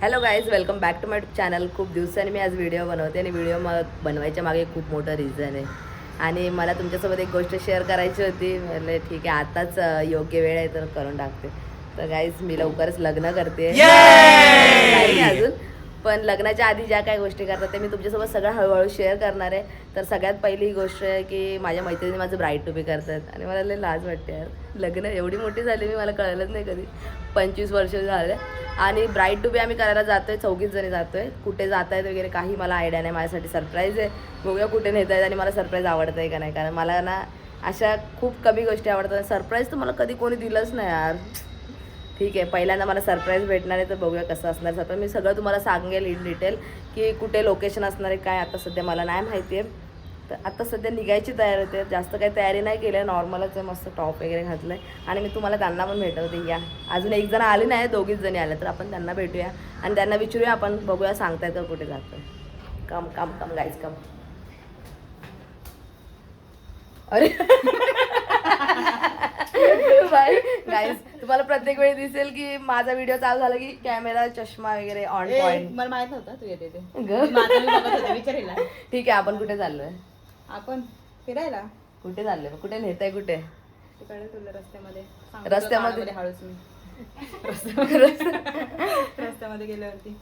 Hello guys, welcome back to my channel. खूप दिवसांनी मी आज व्हिडिओ बनवते आणि व्हिडिओ बनवायच्या मागे खूप मोठं रिझन आहे आणि मला तुमच्यासोबत एक गोष्ट शेअर करायची होती. म्हटलं ठीक आहे, आताच योग्य वेळ आहे तर करून टाकते. तर गाईज, मी लवकरच लग्न करते. नाही अजून, पण लग्नाच्या आधी ज्या काही गोष्टी करतात ते मी तुमच्यासोबत सगळं हळूहळू शेअर करणार आहे. तर सगळ्यात पहिली गोष्ट आहे की माझ्या मैत्रिणी माझं ब्राईड टू बी करतात आणि मला लय लाज वाटते यार. लग्न एवढी मोठी झाली मी, मला कळलंच नाही कधी. 25 वर्ष झाले आणि ब्राईड टू बी आम्ही करायला जातोय, 4 जणी जातोय. कुठे जात आहेत वगैरे काही मला आयडिया नाही. माझ्यासाठी सरप्राईज आहे. बघूया कुठे नेत आहेत आणि मला सरप्राईज आवडतं आहे का नाही, कारण मला ना अशा खूप कमी गोष्टी आवडतात. सरप्राईज तर मला कधी कोणी दिलंच नाही यार. ठीक आहे, पहिल्यांदा मला सरप्राईज भेटणार आहे, तर बघूया कसं असणार सरप्राईज. मी सगळं तुम्हाला सांगेल इन डिटेल की कुठे लोकेशन असणार आहे काय. आता सध्या मला नाही माहिती आहे, तर आता सध्या निघायची तयारी होते. जास्त काही तयारी नाही केली आहे, नॉर्मलच आहे. मस्त टॉप वगैरे घातलं आहे आणि मी तुम्हाला त्यांना पण भेटवते. या अजून एक जण आले नाही, 2 जणी आल्या, तर आपण त्यांना भेटूया आणि त्यांना विचारूया आपण. बघूया सांगताय तर कुठे जातोय. कम कम कम गाईज कम. अरे बाय गाईज, तुम्हाला प्रत्येक वेळी दिसेल की माझा व्हिडिओ चालू झाला की कॅमेरा, चष्मा वगैरे ऑन पॉइंट. मला माहित नव्हता तू येते ते. विचारेला. ठीक आहे, आपण कुठे चाललोय? आपण फिरायला कुठे चाललोय? कुठे नेताय? कुठे? तिकडे तुला रस्त्यामध्ये रस्त्यामध्ये? हळूच मी रस्त्यामध्ये गेल्यावरती.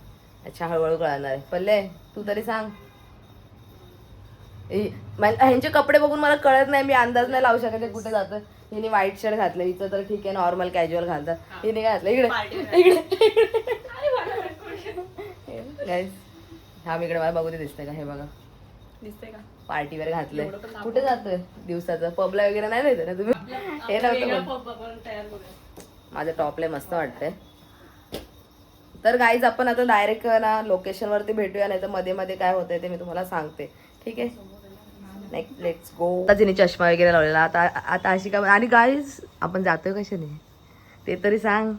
अच्छा, हळूहळू कळणार आहे. पल्ले, तू तरी सांग. ह्यांचे कपडे बघून मला कळत नाही, मी अंदाज नाही लावू शकत कुठे जातं. हिने व्हाईट शर्ट घातलं, हिचं तर ठीक आहे नॉर्मल कॅज्युअल घालतात. हिने घातलं इकडे गाईज. हा मी इकडे मला बघू दे, दिसतंय का? हे बघा, दिसतंय का? पार्टीवर घातलंय. कुठे जातोय? दिवसाचं पबला वगैरे नाही देत ना तुम्ही? हे नव्हतं. माझं टॉपला मस्त वाटतंय. तर गाईज, आपण आता डायरेक्ट ना लोकेशनवरती भेटूया, नाही तर मध्ये मध्ये काय होतंय ते मी तुम्हाला सांगते. ठीक आहे, नेक्स्ट लेट्स गो. आता तिने चष्मा वगैरे लावलेला. आता अशी का? आणि गाईज, आपण जातोय कशाने ते तरी सांग.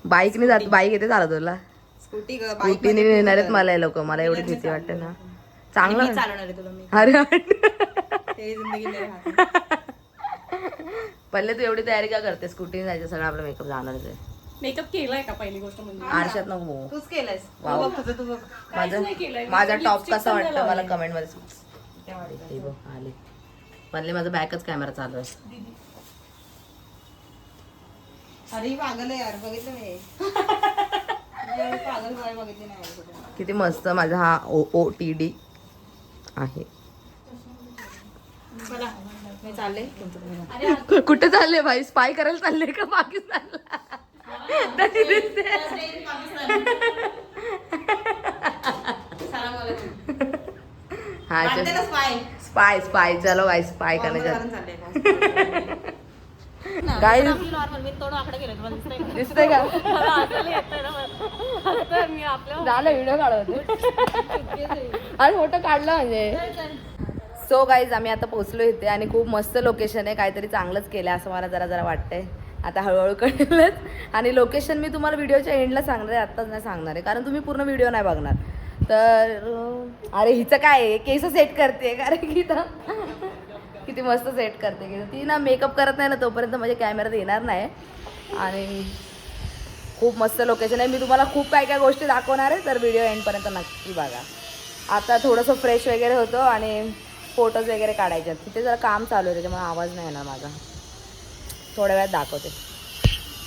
बाईकने जातो. बाईक येते चालत तुला? स्कूटीने नेणार आहेत मला हे लोक. मला एवढी भीती वाटते ना. चांगलं चालवणार आहे तुला मी. अरे जिंदगी पहिले तू एवढी तयारी का करते? स्कूटीने जायचं, सगळं आपला मेकअप जाणारच आहे. मेकअप केलाय का पहिली गोष्ट म्हणजे? आरशात नको. तूच केलंयस. वाव. माझा टॉप कसा वाटतं मला कमेंट मध्ये आले. म्हणले माझा बॅकच कॅमेरा चालू आहे. अरे पागल आहे यार, बघितलं मी. पागल बघितली नाही. किती मस्त माझा हा OOTD आहे. कुठे चालले भाई? स्पाय करायला चालले का पाकिस्तानला? हा, स्पाय स्पाय. चलो भाई, स्पाय करायचं. काय दिसतंय का? झालं, व्हिडिओ काढत आणि फोटो काढला म्हणजे. सो गाईज, आम्ही आता पोहोचलो इथे आणि खूप मस्त लोकेशन आहे. काहीतरी चांगलंच केलं असं मला जरा वाटतंय. आता हळूहळू कळेलच. आणि लोकेशन मी तुम्हाला व्हिडिओच्या एंडला सांगणार आहे, आत्ताच नाही सांगणार आहे, कारण तुम्ही पूर्ण व्हिडिओ नाही बघणार. तर अरे हिचं काय आहे, केस सेट करते कारण की किती मस्त सेट करते की ती ना. मेकअप करत नाही ना तोपर्यंत माझ्या कॅमेऱ्यात येणार नाही. आणि खूप मस्त लोकेशन आहे. मी तुम्हाला खूप काय गोष्टी दाखवणार आहे, तर व्हिडिओ एंडपर्यंत नक्की बघा. आता थोडंसं फ्रेश वगैरे होतो आणि फोटोज वगैरे काढायचे. तिथे जरा काम चालू आहे, त्याच्यामुळे आवाज नाही येणार माझा. थोड्या वेळात दाखवते.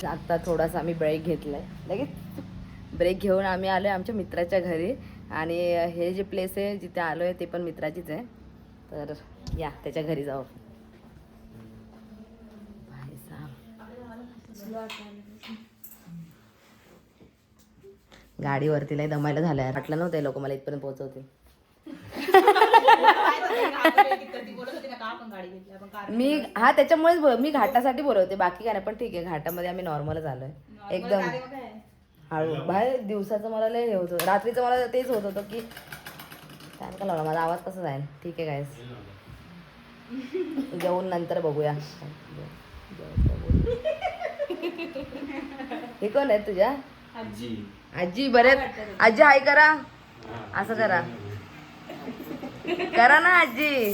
आत्ता थोडासा आम्ही ब्रेक घेतला आहे. लगेच ब्रेक घेऊन आम्ही आलो आहे आमच्या मित्राच्या घरी. आणि हे जे प्लेस आहे जिथे आलो आहे ते पण मित्राचीच आहे, तर या त्याच्या घरी जाऊ. गाडीवरती लय दमायला झालंय. वाटलं नव्हतं हे लोक मला इथपर्यंत पोहोचवतील. मी त्याच्यामुळेच मी घाटासाठी बोलवते, बाकी काय नाही. पण ठीक आहे, घाटामध्ये आम्ही नॉर्मलच आलोय एकदम हळू. बाहेर दिवसाचं मला लय हे होतं, रात्रीचं मला तेच होत होतं की काय का लावला माझा आवाज कसा जाईल. ठीक आहे गाईस, जेवून नंतर बघूया. हे कोण आहे तुझ्या? आजी. बरे आजी, हाय करा. असं करा ना आजी,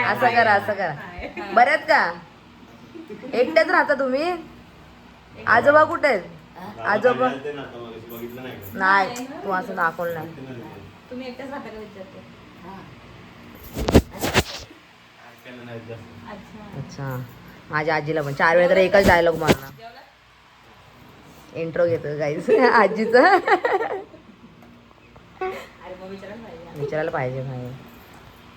असं करा. बऱ्यात का? एकटेच राहता तुम्ही? आजोबा कुठे आहेत? आजोबा बघितलं नाही का? नाही तू असं दाखवलं नाही. तुम्ही एकट्याच राहता का विचारते? ऐकायला नाही जास्त. अच्छा. अच्छा माझ्या आजीला पण 4 वेळा तर एकच डायलॉग मारला. इंट्रो घेतो गाईस आजीचा. अरे मग विचारायला पाहिजे. विचारायला पाहिजे भाई.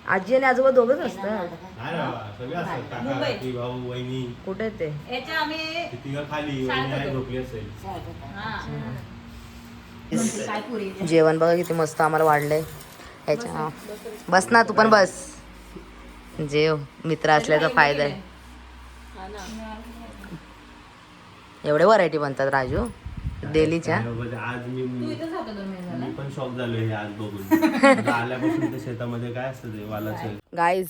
आजी आणि आजोबा दोघंच असतं. नाही रे बाबा, सगळे असतात. काका, मुंबई. काकी, भाऊ, वहिनी. कुठे ते याच्या आम्ही ती तिघं खाली, वहिनी आहे झोपली असेल. काय पुरी जेवण बघा किती मस्त आम्हाला वाढलंय. ह्याच्या बस ना तू पण बस. जेव मित्र असल्याचा फायदा आहे. एवढे व्हरायटी बनतात राजू डेलीच्या. काय बाबा, आज तू इथंच राहतो 2 महिने झाले. मी पण शॉक झालोय हे आज बघून. आता आल्यापासून ते शेतामध्ये काय असतं ते वालाचं. गाईज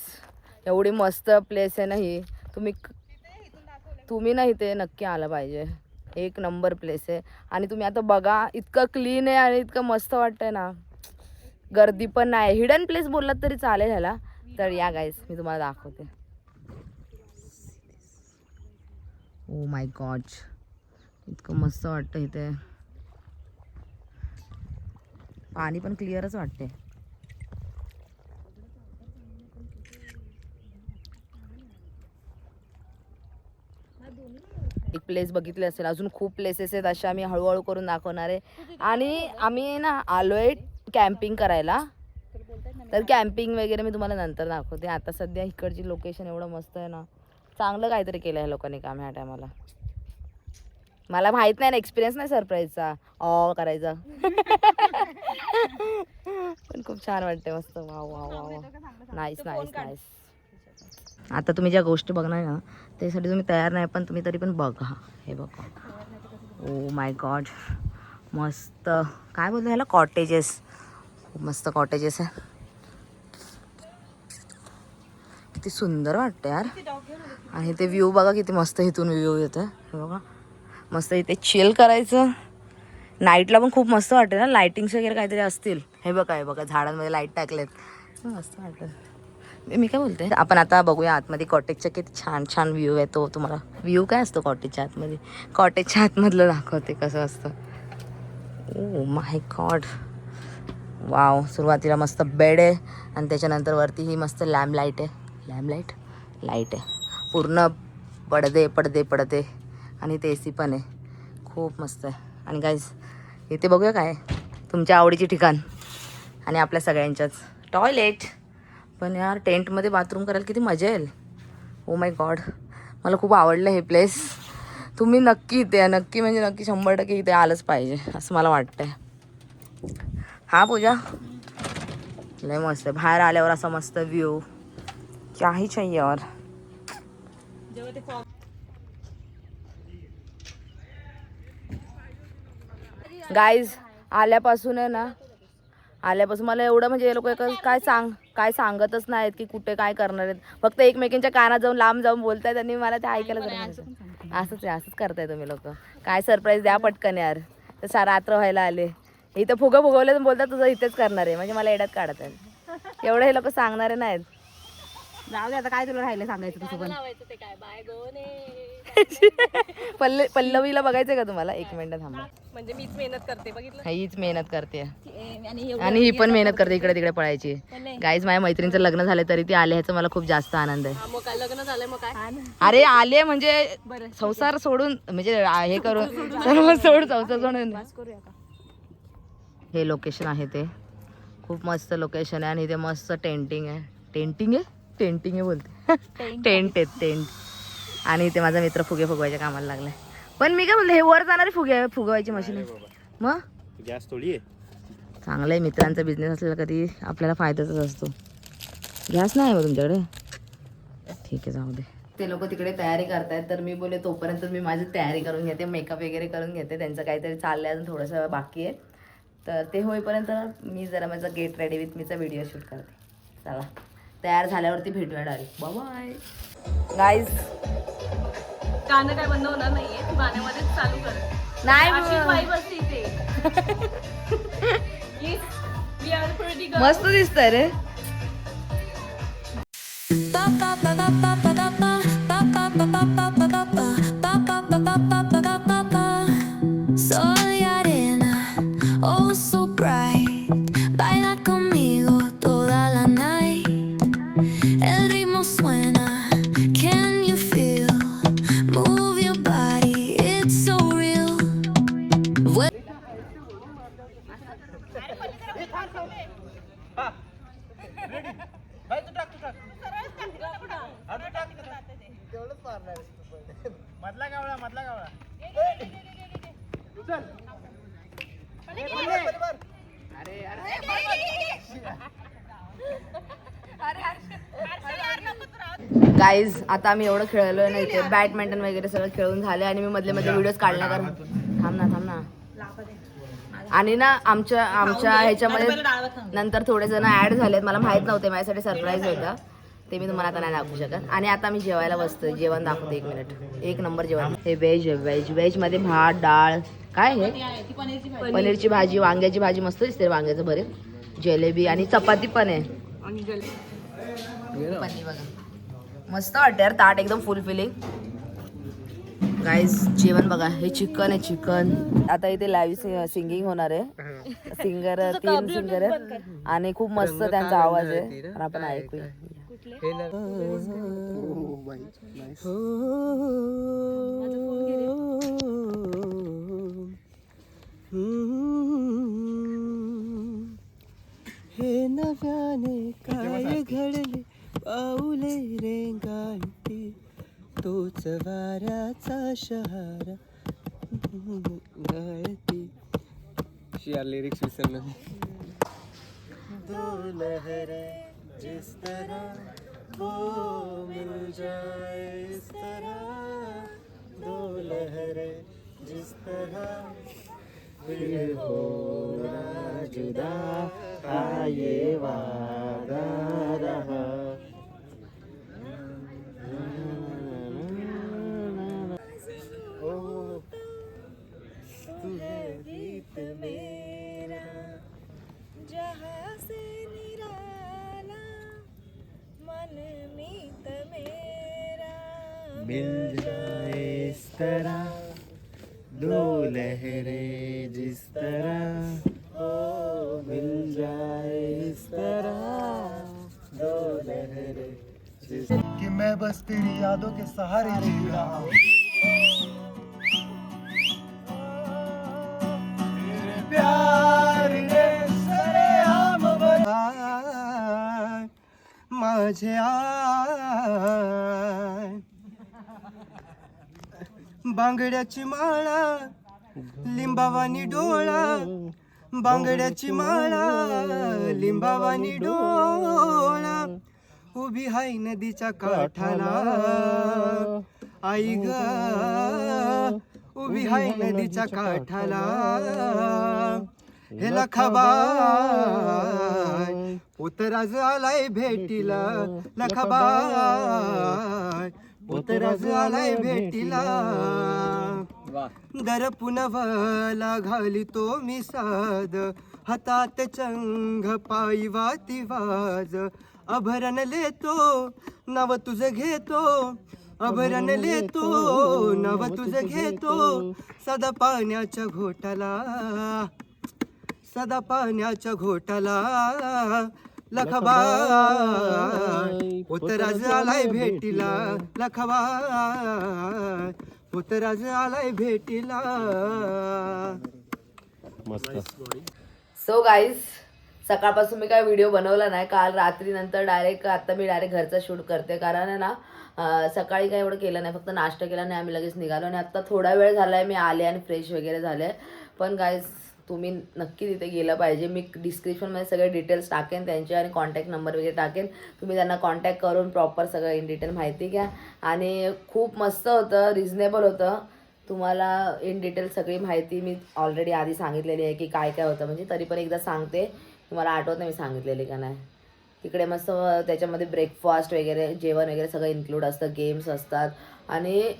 एवढी मस्त प्लेस आहे ना ही. तुम्ही ना इथे नक्की आलं पाहिजे. एक नंबर प्लेस आहे. आणि तुम्ही आता बघा इतकं क्लीन आहे आणि इतकं मस्त वाटतंय ना. गर्दी पण नाही. हिडन प्लेस बोललात तरी चालेल ह्याला. तर या गाईज मी तुम्हाला दाखवते. ओ माय गॉड इतकं मस्त वाटतं इथे. पाणी पण क्लिअरच वाटते. एक प्लेस बघितली असेल. अजून खूप प्लेसेस आहेत अशा आम्ही हळूहळू करून दाखवणार आहे. आणि आम्ही ना आलोय कॅम्पिंग करायला. तर कॅम्पिंग वगैरे मी तुम्हाला नंतर दाखवते. आता सध्या इकडची लोकेशन एवढं मस्त आहे ना. चांगलं काहीतरी केलं आहे लोकांनी काम ह्या टायमाला. मला माहित नाही ना एक्सपिरियन्स नाही सरप्राईजचा करायचा. पण खूप छान वाटते मस्त. वा वा वा वा नाईस नाईस नाईस. आता तुम्ही ज्या गोष्टी बघणार ना त्यासाठी तुम्ही तयार नाही पण तुम्ही तरी पण बघा. हे बघा ओ माय गॉड मस्त. काय बोलतो ह्याला कॉटेजेस. खूप मस्त कॉटेजेस आहे. किती सुंदर वाटतं यार. आणि ते व्ह्यू बघा किती मस्त इथून व्ह्यू येतं. हे बघा मस्त इथे चिल करायचं. नाईटला पण खूप मस्त वाटते ना. लाईटिंग्स वगैरे काहीतरी असतील. हे बघा झाडांमध्ये लाईट टाकलेत मस्त वाटतं. मी काय बोलते आपण आता बघूया आतमध्ये कॉटेजच्या किती छान छान व्ह्यू आहे. तो तुम्हाला व्ह्यू काय असतो कॉटेजच्या आतमध्ये. कॉटेजच्या आतमधलं दाखवते कसं असतं. Oh my God wow. सुरुवातीला मस्त बेड आहे आणि त्याच्यानंतर वरती ही मस्त लॅम्प लाईट आहे. लाईट आहे पूर्ण. पडदे पडदे पडदे आणि ते AC पण आहे. खूप मस्त आहे. आणि गाईज इथे बघूया काय तुमच्या आवडीची ठिकाण आणि आपल्या सगळ्यांच्याच टॉयलेट. पण यार टेंटमध्ये बाथरूम करायला किती मजा येईल. ओ माय गॉड मला खूप आवडलं हे प्लेस. तुम्ही नक्की इथे नक्की म्हणजे नक्की 100% इथे आलंच पाहिजे असं मला वाटतंय. हा पूजा लय मस्त आहे. बाहेर आल्यावर असा मस्त व्ह्यू क्या ही चाहिए और. गाईज आल्यापासून आहे ना आल्यापासून मला एवढं म्हणजे हे लोक काय सांगतच नाहीत की कुठे काय करणार आहेत. फक्त एकमेकींच्या कानात जाऊन लांब जाऊन बोलतायत आणि मला ते ऐकायला असंच करताय तुम्ही लोक. काय सरप्राईज द्या पटकन यार. तर रात्र व्हायला आले इथं फुगं फुगवले तर बोलतात तुझं इथेच करणार आहे. म्हणजे मला एड्यात काढत आहेत. एवढं हे लोक सांगणारे नाहीत. जाऊ दे आता काय तुला राहिलं सांगायचं तसं पण. पल्लवीला बघायचंय का तुम्हाला. 1 मिनिट थांबा. म्हणजे मीच मेहनत करते बघितलं. हीच मेहनत करते आणि ही पण मेहनत करते इकडे तिकडे पळायची. गाईज माझ्या मैत्रिणीचं लग्न झालं तरी ती आले ह्याचा मला खूप जास्त आनंद आहे. मग काय लग्न झालंय मग काय. अरे आले म्हणजे संसार सोडून म्हणजे हे करून सर्व संसार सोडून. हे लोकेशन आहे ते खूप मस्त लोकेशन आहे. आणि इथे मस्त टेंटिंग आहे बोलते. टेंट. आणि इथे माझा मित्र फुगे फुगवायच्या कामाला लागलाय. पण मी काय बोलते हे वर जाणारे फुगवायची मशीन आहे. मग गॅस थोडी आहे. चांगलं आहे. मित्रांचा बिझनेस असलेला कधी आपल्याला फायद्याच असतो. गॅस नाही मग तुमच्याकडे. ठीक आहे जाऊ दे. ते लोक तिकडे तयारी करतायत तर मी बोले तोपर्यंत मी माझी तयारी करून घेते. मेकअप वगैरे करून घेते. त्यांचं काहीतरी चाललं आहे अजून थोडंसं बाकी आहे. तर ते होईपर्यंत मी जरा माझा गेट रेडी विथ मीचा व्हिडिओ शूट करते. चला तयार झाल्यावरती भेटूया डायरेक्ट. Bye guys. गाणं काय बंद होणार नाहीये. तू गाण्यामध्येच चालू कर. नाही मस्त दिसतंय रे. oh so bright. Baila conmigo toda la night. El ritmo suena, can you feel? Move your body, it's so real. Guys आता आम्ही एवढं खेळलोय ना इथे, बॅडमिंटन वगैरे सगळं खेळून झाले आणि मी मधले मध्ये व्हिडिओज काढल्या कारण थांब ना आणि ना आमच्या ह्याच्यामध्ये नंतर थोडे जण ऍड झालेत, मला माहित नव्हते, माझ्यासाठी सरप्राईज होता ते, मी तुम्हाला आता नाही दाखवू शकत. आणि आता मी जेवायला बसतोय, जेवण दाखवते 1 मिनिट. एक नंबर जेवण, हे व्हेज मध्ये भात डाळ, काय हे पनीरची भाजी, वांग्याची भाजी मस्त दिसते, वांग्याचं भरीत, जिलेबी आणि चपाती पण आहे. पनीर बघा मस्त वाटतं यार, ताट एकदम फुल फिलिंग. गाईज जेवण बघा, हे चिकन आहे, चिकन. आता इथे लाईव्ह सिंगिंग होणार आहे, सिंगर 3 सिंगर आहेत आणि खूप मस्त त्यांचा आवाज आहे, तर आपण ऐकूया. हे नव्याने काय घडले, पाऊले रेंगाळते, तोच वाऱ्याचा शहारा गळते. शिया लिरिक्स विसरलो. दो लहरे जिस तरह वो मिल जाए इस तरह, दो लहरे जिस तरह फिर होना जुदा, ये वादा रहा. गीत मेरा जहाँ से निराला, मन मीत मेरा मिल जाए इस तरह, दो लहरे जिस तरह ओ मिल जाए इस तरह, दो लहरे जिस कि मैं बस तेरी यादों के सहारे जी रहा हूँ. प्यार रे सरेआम माझे आय, बांगड्याची माळा लिंबावानी डोळा, बांगड्याची माळा लिंबावानी डोळा, उभी हाय नदीच्या काठाला आई ग, उभी हाय नदीच्या काठाला. हे लखाबाय उतराज आलाय भेटीला, लखाबाय उतराज आलाय भेटीला. दर पुनवला घालितो मी साद, हातात चंग पायी वाती वाज, अभरण लेतो नव तुझं घेतो, अभरण लेतो नव तुझं घेतो, सदा पाण्याच्या घोटाला, सदा पाण्याच्या घोटाला. लखबाय उतराज आलाय भेटीला, लखबाय उतराज आलाय भेटीला. सो गाईज सकाळपासून मी काय व्हिडिओ बनवला नाही, काल रात्री नंतर आता मी डायरेक्ट घरचा शूट करते, कारण आहे ना सकाळी काय एवढं केलं नाही, फक्त नाश्ता केला नाही, आम्ही लगेच निघालो आणि आता थोडा वेळ झाला आहे मी आले आणि फ्रेश वगैरे झाले. पण गाईज तुम्ही नक्की तिथे गेलं पाहिजे, मी डिस्क्रिप्शनमध्ये सगळे डिटेल्स टाकेन त्यांचे आणि कॉन्टॅक्ट नंबर वगैरे टाकेन, तुम्ही त्यांना कॉन्टॅक्ट करून प्रॉपर सगळं इन डिटेल माहिती घ्या. आणि खूप मस्त होतं, रिजनेबल होतं, तुम्हाला इन डिटेल सगळी माहिती मी ऑलरेडी आधी सांगितलेली आहे की काय काय होतं, म्हणजे तरी पण एकदा सांगते, मला आठवत नाही मी सांगितलेली का नाही. तिकडे मस्त त्याच्यामध्ये ब्रेकफास्ट वगैरे जेवण वगैरे सगळं इन्क्लूड असतं, गेम्स असतात आणि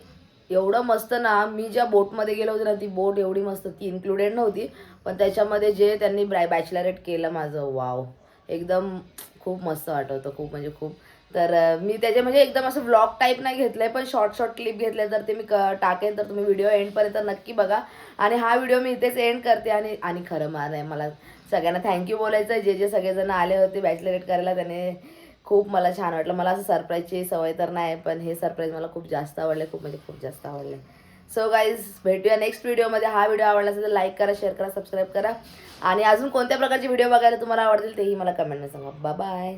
एवढं मस्त ना. मी ज्या बोटमध्ये गेलो होते ना, ती बोट एवढी मस्त, ती इन्क्लुडेड नव्हती, पण त्याच्यामध्ये जे त्यांनी बॅचलरेट केलं माझं, वाव, एकदम खूप मस्त वाटत होतं, खूप म्हणजे खूप. तर मी त्याचे म्हणजे एकदम असं व्लॉग टाईप नाही घेतलंय, पण शॉर्ट क्लिप घेतले तर ते मी टाकेन, तर तुम्ही व्हिडिओ एंडपर्यंत नक्की बघा. आणि हा व्हिडिओ मी इथेच एंड करते. आणि खरं मला सगळ्यांना थँक्यू बोलायचं आहे. जे सगळेजण आले होते बॅचलरेट करायला, त्याने खूप मला छान वाटलं. मला असं सरप्राईजची सवय तर नाही, पण हे सरप्राईज मला खूप जास्त आवडले, खूप जास्त आवडले. सो गाईज, भेटूया नेक्स्ट व्हिडिओमध्ये. हा व्हिडिओ आवडला असेल तर लाईक करा, शेअर करा, सबस्क्राईब करा. आणि अजून कोणत्या प्रकारचे व्हिडिओ बघायला तुम्हाला आवडतील तेही मला कमेंटमध्ये सांगा. बाय.